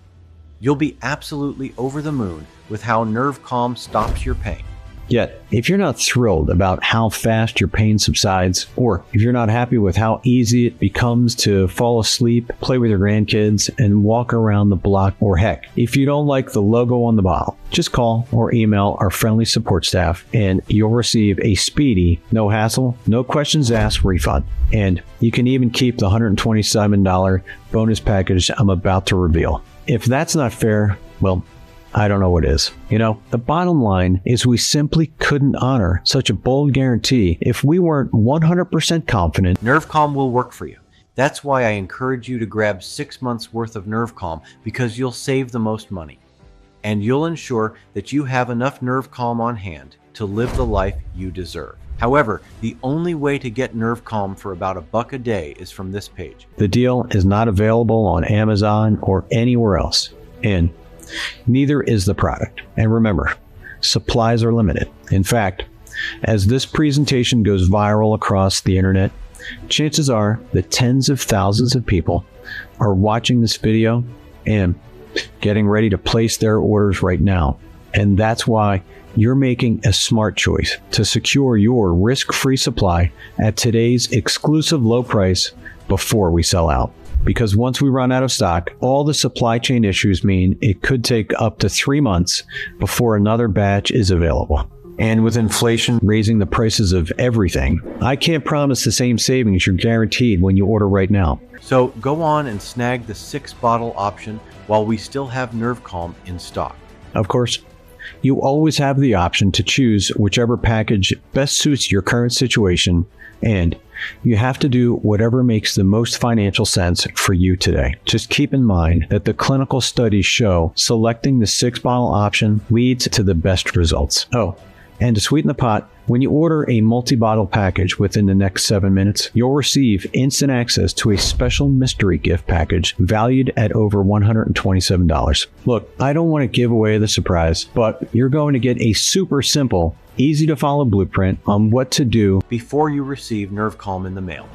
you'll be absolutely over the moon with how Nerve Calm stops your pain. Yet, if you're not thrilled about how fast your pain subsides, or if you're not happy with how easy it becomes to fall asleep, play with your grandkids, and walk around the block, or heck, if you don't like the logo on the bottle, just call or email our friendly support staff and you'll receive a speedy, no hassle, no questions asked refund. And you can even keep the $127 bonus package I'm about to reveal. If that's not fair, well, I don't know what is. You know, the bottom line is we simply couldn't honor such a bold guarantee if we weren't 100% confident. Nerve Calm will work for you. That's why I encourage you to grab 6 months worth of Nerve Calm, because you'll save the most money. And you'll ensure that you have enough Nerve Calm on hand to live the life you deserve. However, the only way to get Nerve Calm for about $1 a day is from this page. The deal is not available on Amazon or anywhere else. And neither is the product. And remember, supplies are limited. In fact, as this presentation goes viral across the internet, chances are that tens of thousands of people are watching this video and getting ready to place their orders right now. And that's why you're making a smart choice to secure your risk-free supply at today's exclusive low price before we sell out. Because once we run out of stock, all the supply chain issues mean it could take up to 3 months before another batch is available. And with inflation raising the prices of everything, I can't promise the same savings you're guaranteed when you order right now. So go on and snag the 6-bottle option while we still have Nerve Calm in stock. Of course, you always have the option to choose whichever package best suits your current situation, and you have to do whatever makes the most financial sense for you today. Just keep in mind that the clinical studies show selecting the 6-bottle option leads to the best results. Oh, and to sweeten the pot, when you order a multi-bottle package within the next 7 minutes, you'll receive instant access to a special mystery gift package valued at over $127. Look, I don't want to give away the surprise, but you're going to get a super simple, easy to follow blueprint on what to do Before you receive Nerve Calm in the mail.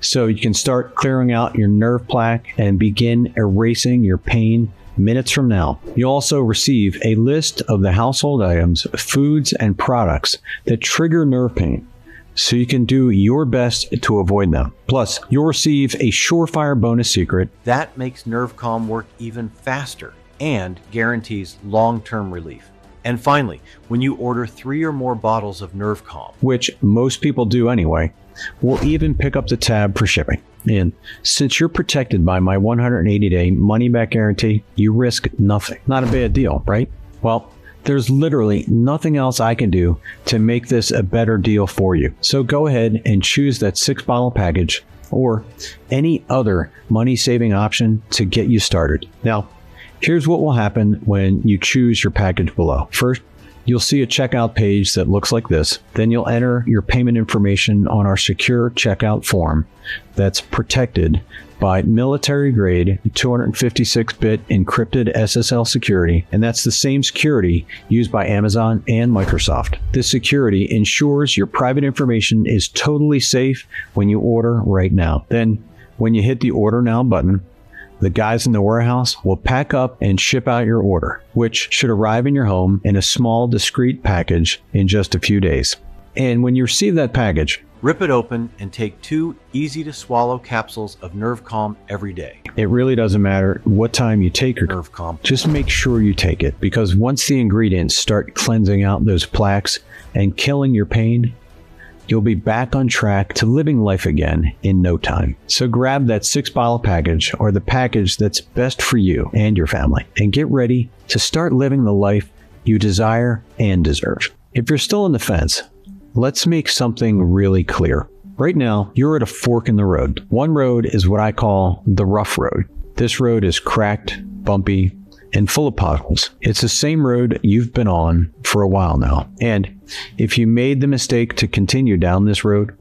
so you can start clearing out your nerve plaque and begin erasing your pain minutes from now. You'll also receive a list of the household items, foods, and products that trigger nerve pain, so you can do your best to avoid them. Plus, you'll receive a surefire bonus secret That makes Nerve Calm work even faster and guarantees long-term relief. And finally, when you order 3 or more bottles of Nerve Calm, which most people do anyway. We'll even pick up the tab for shipping. And since you're protected by my 180-day money-back guarantee, you risk nothing. Not a bad deal, right? Well, There's literally nothing else I can do to make this a better deal for you. So go ahead and choose that 6-bottle package or any other money-saving option to get you started. Now, here's what will happen when you choose your package below. First, you'll see a checkout page that looks like this. Then you'll enter your payment information on our secure checkout form that's protected by military-grade 256-bit encrypted SSL security, and that's the same security used by Amazon and Microsoft. This security ensures your private information is totally safe when you order right now. Then, when you hit the Order Now button, the guys in the warehouse will pack up and ship out your order, which should arrive in your home in a small, discreet package in just a few days. And when you receive that package, rip it open and take 2 easy-to-swallow capsules of Nerve Calm every day. it really doesn't matter what time you take your Nerve Calm. just make sure you take it, because once the ingredients start cleansing out those plaques and killing your pain, you'll be back on track to living life again in no time. So grab that 6-bottle package, or the package that's best for you and your family, and get ready to start living the life you desire and deserve. If you're still on the fence, let's make something really clear. Right now, you're at a fork in the road. One road is what I call the rough road. This road is cracked, bumpy, and full of potholes. It's the same road you've been on for a while now. And if you made the mistake to continue down this road,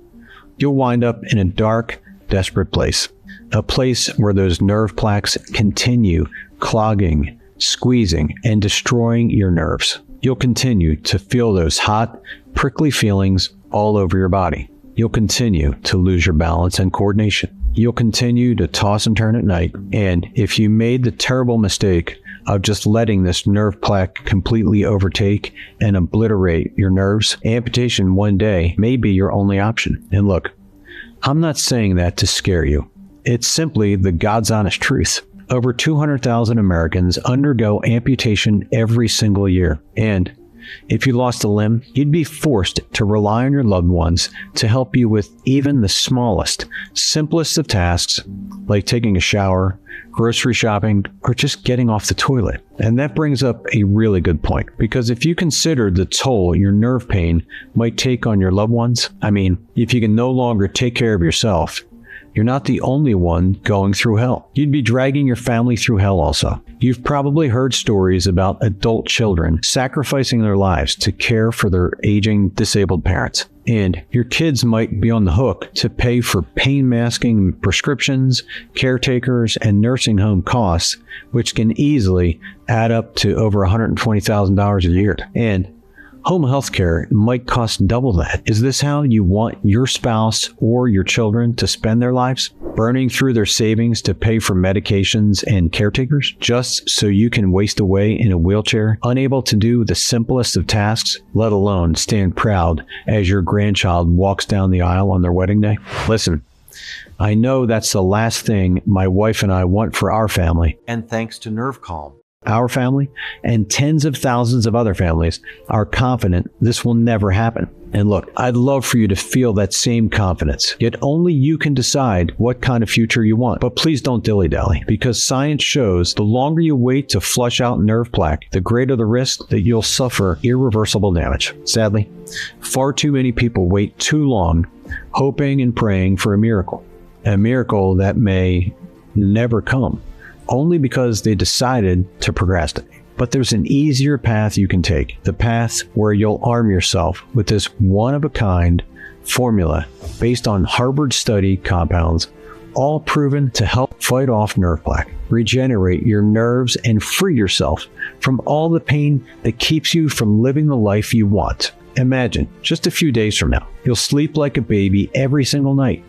you'll wind up in a dark, desperate place. A place where those nerve plaques continue clogging, squeezing, and destroying your nerves. You'll continue to feel those hot, prickly feelings all over your body. You'll continue to lose your balance and coordination. You'll continue to toss and turn at night. And if you made the terrible mistake of just letting this nerve plaque completely overtake and obliterate your nerves, amputation one day may be your only option. And look, I'm not saying that to scare you. It's simply the God's honest truth. Over 200,000 Americans undergo amputation every single year. And if you lost a limb, you'd be forced to rely on your loved ones to help you with even the smallest, simplest of tasks, like taking a shower, grocery shopping, or just getting off the toilet. And that brings up a really good point, because if you consider the toll your nerve pain might take on your loved ones, I mean, if you can no longer take care of yourself, you're not the only one going through hell. You'd be dragging your family through hell also. You've probably heard stories about adult children sacrificing their lives to care for their aging, disabled parents. And your kids might be on the hook to pay for pain masking prescriptions, caretakers, and nursing home costs, which can easily add up to over $120,000 a year. And home health care might cost double that. Is this how you want your spouse or your children to spend their lives? Burning through their savings to pay for medications and caretakers just so you can waste away in a wheelchair, unable to do the simplest of tasks, let alone stand proud as your grandchild walks down the aisle on their wedding day? Listen, I know that's the last thing my wife and I want for our family. And thanks to Nerve Calm, Our family and tens of thousands of other families are confident this will never happen. And look, I'd love for you to feel that same confidence. Yet only you can decide what kind of future you want. But please don't dilly-dally, because science shows the longer you wait to flush out nerve plaque, the greater the risk that you'll suffer irreversible damage. Sadly, far too many people wait too long, hoping and praying for a miracle that may never come, only because they decided to procrastinate. But there's an easier path you can take, the path where you'll arm yourself with this one-of-a-kind formula based on Harvard study compounds, all proven to help fight off nerve plaque, regenerate your nerves, and free yourself from all the pain that keeps you from living the life you want. Imagine, just a few days from now, you'll sleep like a baby every single night.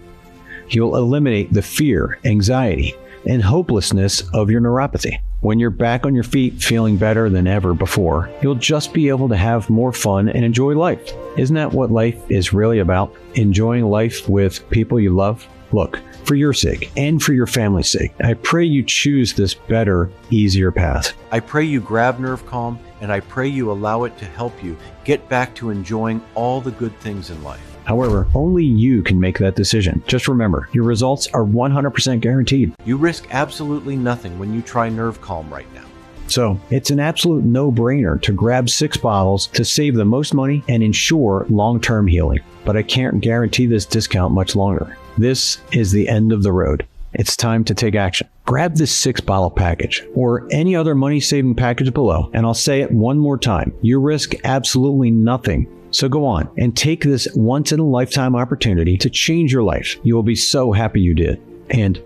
You'll eliminate the fear, anxiety, and hopelessness of your neuropathy. When you're back on your feet feeling better than ever before, you'll just be able to have more fun and enjoy life. Isn't that what life is really about? Enjoying life with people you love? Look, for your sake and for your family's sake, I pray you choose this better, easier path. I pray you grab Nerve Calm, and I pray you allow it to help you get back to enjoying all the good things in life. However, only you can make that decision. Just remember, your results are 100% guaranteed. You risk absolutely nothing when you try Nerve Calm right now. So it's an absolute no-brainer to grab 6 bottles to save the most money and ensure long-term healing. But I can't guarantee this discount much longer. This is the end of the road. It's time to take action. Grab this 6-bottle package or any other money-saving package below, and I'll say it one more time. You risk absolutely nothing. So go on and take this once-in-a-lifetime opportunity to change your life. You will be so happy you did. And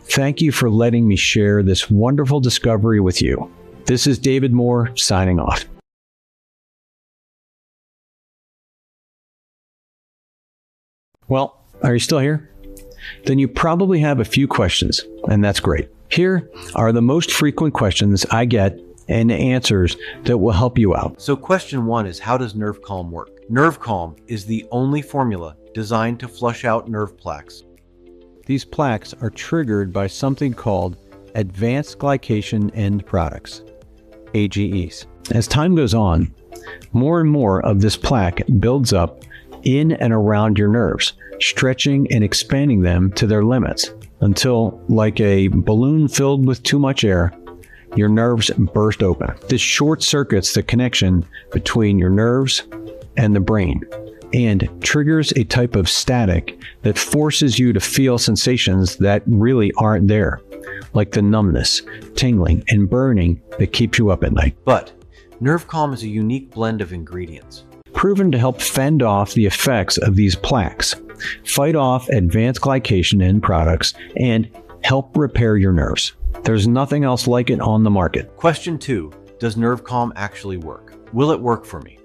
thank you for letting me share this wonderful discovery with you. This is David Moore signing off. Well, are you still here? Then you probably have a few questions, and that's great. Here are the most frequent questions I get and answers that will help you out. So question 1 is, how does Nerve Calm work? Nerve Calm is the only formula designed to flush out nerve plaques. These plaques are triggered by something called advanced glycation end products, AGEs. As time goes on, more and more of this plaque builds up in and around your nerves, stretching and expanding them to their limits until, like a balloon filled with too much air, your nerves burst open. This short circuits the connection between your nerves and the brain and triggers a type of static that forces you to feel sensations that really aren't there, like the numbness, tingling, and burning that keeps you up at night. But Nerve Calm is a unique blend of ingredients proven to help fend off the effects of these plaques, fight off advanced glycation end products, and help repair your nerves. There's nothing else like it on the market. Question 2, does Nerve Calm actually work? Will it work for me?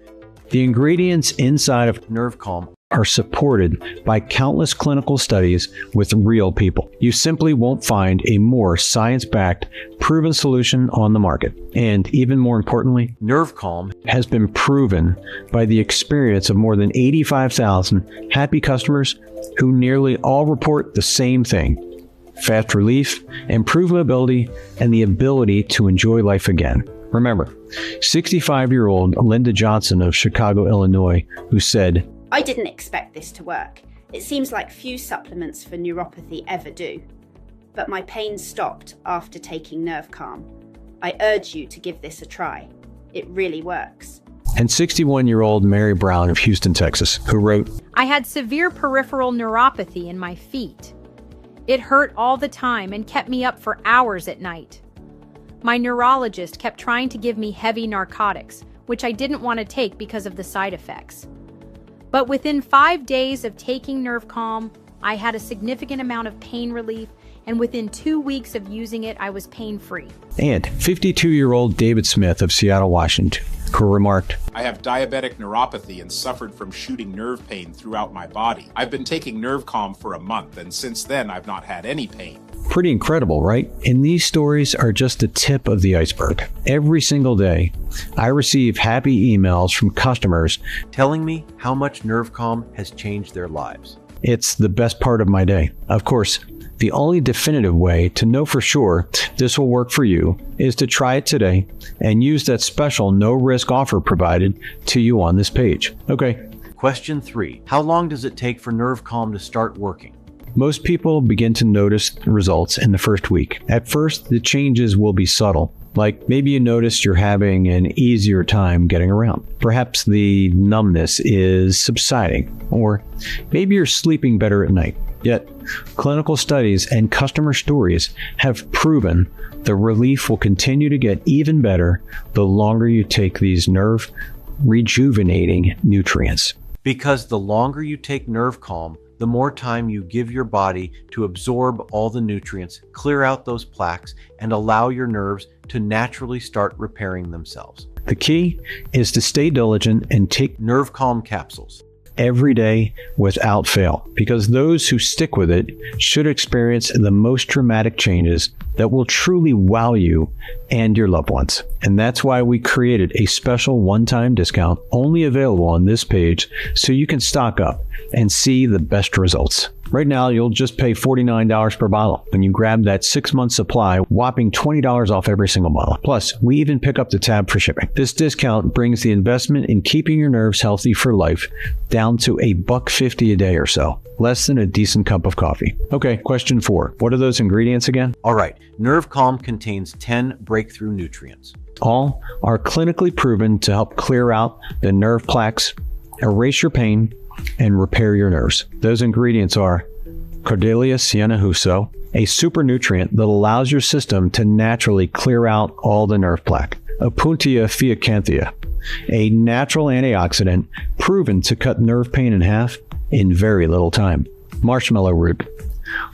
The ingredients inside of Nerve Calm are supported by countless clinical studies with real people. You simply won't find a more science-backed, proven solution on the market. And even more importantly, Nerve Calm has been proven by the experience of more than 85,000 happy customers who nearly all report the same thing: fast relief, improved mobility, and the ability to enjoy life again. Remember, 65-year-old Linda Johnson of Chicago, Illinois, who said, I didn't expect this to work. It seems like few supplements for neuropathy ever do. But my pain stopped after taking Nerve Calm. I urge you to give this a try. It really works. And 61-year-old Mary Brown of Houston, Texas, who wrote, I had severe peripheral neuropathy in my feet. It hurt all the time and kept me up for hours at night. My neurologist kept trying to give me heavy narcotics, which I didn't want to take because of the side effects. But within 5 days of taking Nerve Calm, I had a significant amount of pain relief, and within 2 weeks of using it, I was pain-free. And 52-year-old David Smith of Seattle, Washington, who remarked, I have diabetic neuropathy and suffered from shooting nerve pain throughout my body. I've been taking Nerve Calm for a month, and since then I've not had any pain. Pretty incredible, right? And these stories are just the tip of the iceberg. Every single day, I receive happy emails from customers telling me how much Nerve Calm has changed their lives. It's the best part of my day. Of course, the only definitive way to know for sure this will work for you is to try it today and use that special no-risk offer provided to you on this page. Okay. Question 3, how long does it take for Nerve Calm to start working? Most people begin to notice results in the first week. At first, the changes will be subtle. Like maybe you notice you're having an easier time getting around. Perhaps the numbness is subsiding, or maybe you're sleeping better at night. Yet, clinical studies and customer stories have proven the relief will continue to get even better the longer you take these nerve rejuvenating nutrients. Because the longer you take Nerve Calm, the more time you give your body to absorb all the nutrients, clear out those plaques, and allow your nerves to naturally start repairing themselves. The key is to stay diligent and take Nerve Calm capsules every day without fail, because those who stick with it should experience the most dramatic changes that will truly wow you and your loved ones. And that's why we created a special one-time discount only available on this page so you can stock up and see the best results. Right now, you'll just pay $49 per bottle when you grab that 6-month supply, whopping $20 off every single bottle. Plus, we even pick up the tab for shipping. This discount brings the investment in keeping your nerves healthy for life down to $1.50 a day or so. Less than a decent cup of coffee. Okay, question 4. What are those ingredients again? All right, Nerve Calm contains 10 breakthrough nutrients. All are clinically proven to help clear out the nerve plaques, erase your pain, and repair your nerves. Those ingredients are Cordelia Huso, a super nutrient that allows your system to naturally clear out all the nerve plaque. Opuntia fiacanthia, a natural antioxidant proven to cut nerve pain in half in very little time. Marshmallow root,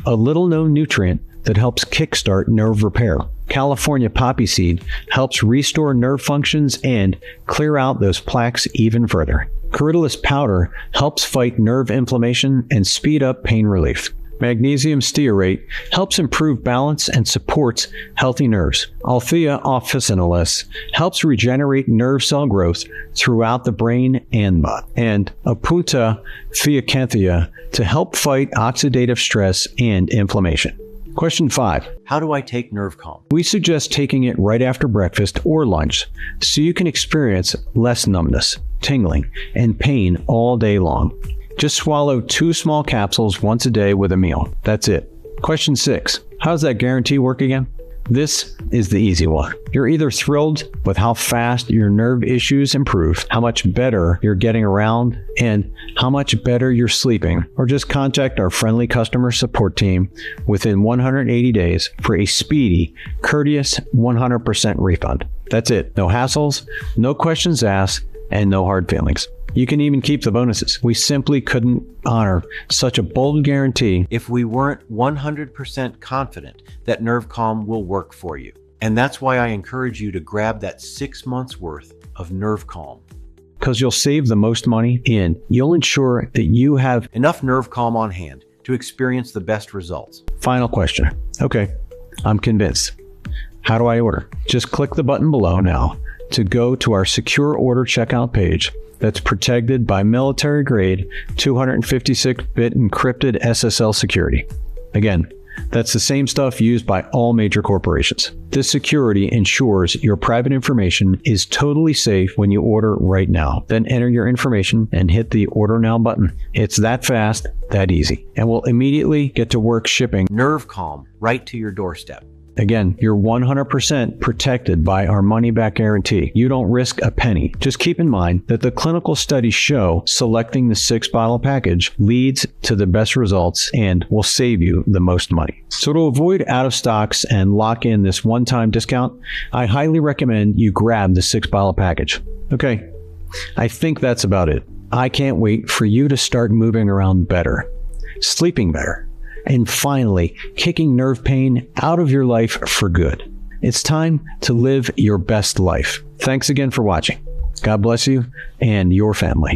a little-known nutrient that helps kickstart nerve repair. California poppy seed helps restore nerve functions and clear out those plaques even further. Corydalus powder helps fight nerve inflammation and speed up pain relief. Magnesium stearate helps improve balance and supports healthy nerves. Althea officinalis helps regenerate nerve cell growth throughout the brain and body. And Opuntia fiacanthia to help fight oxidative stress and inflammation. Question 5. How do I take Nerve Calm? We suggest taking it right after breakfast or lunch so you can experience less numbness, tingling, and pain all day long. Just swallow 2 small capsules once a day with a meal. That's it. Question 6. How does that guarantee work again? This is the easy one. You're either thrilled with how fast your nerve issues improve, how much better you're getting around, and how much better you're sleeping, or just contact our friendly customer support team within 180 days for a speedy, courteous 100% refund. That's it. No hassles, no questions asked, and no hard feelings. You can even keep the bonuses. We simply couldn't honor such a bold guarantee if we weren't 100% confident that Nerve Calm will work for you. And that's why I encourage you to grab that 6 months worth of Nerve Calm. Because you'll save the most money and you'll ensure that you have enough Nerve Calm on hand to experience the best results. Final question. Okay, I'm convinced. How do I order? Just click the button below now to go to our secure order checkout page that's protected by military-grade 256-bit encrypted SSL security. Again, that's the same stuff used by all major corporations. This security ensures your private information is totally safe when you order right now. Then enter your information and hit the Order Now button. It's that fast, that easy, and we'll immediately get to work shipping Nerve Calm right to your doorstep. Again, you're 100% protected by our money-back guarantee. You don't risk a penny. Just keep in mind that the clinical studies show selecting the 6-bottle package leads to the best results and will save you the most money. So to avoid out of stocks and lock in this one-time discount, I highly recommend you grab the 6-bottle package. Okay, I think that's about it. I can't wait for you to start moving around better, sleeping better, and finally, kicking nerve pain out of your life for good. It's time to live your best life. Thanks again for watching. God bless you and your family.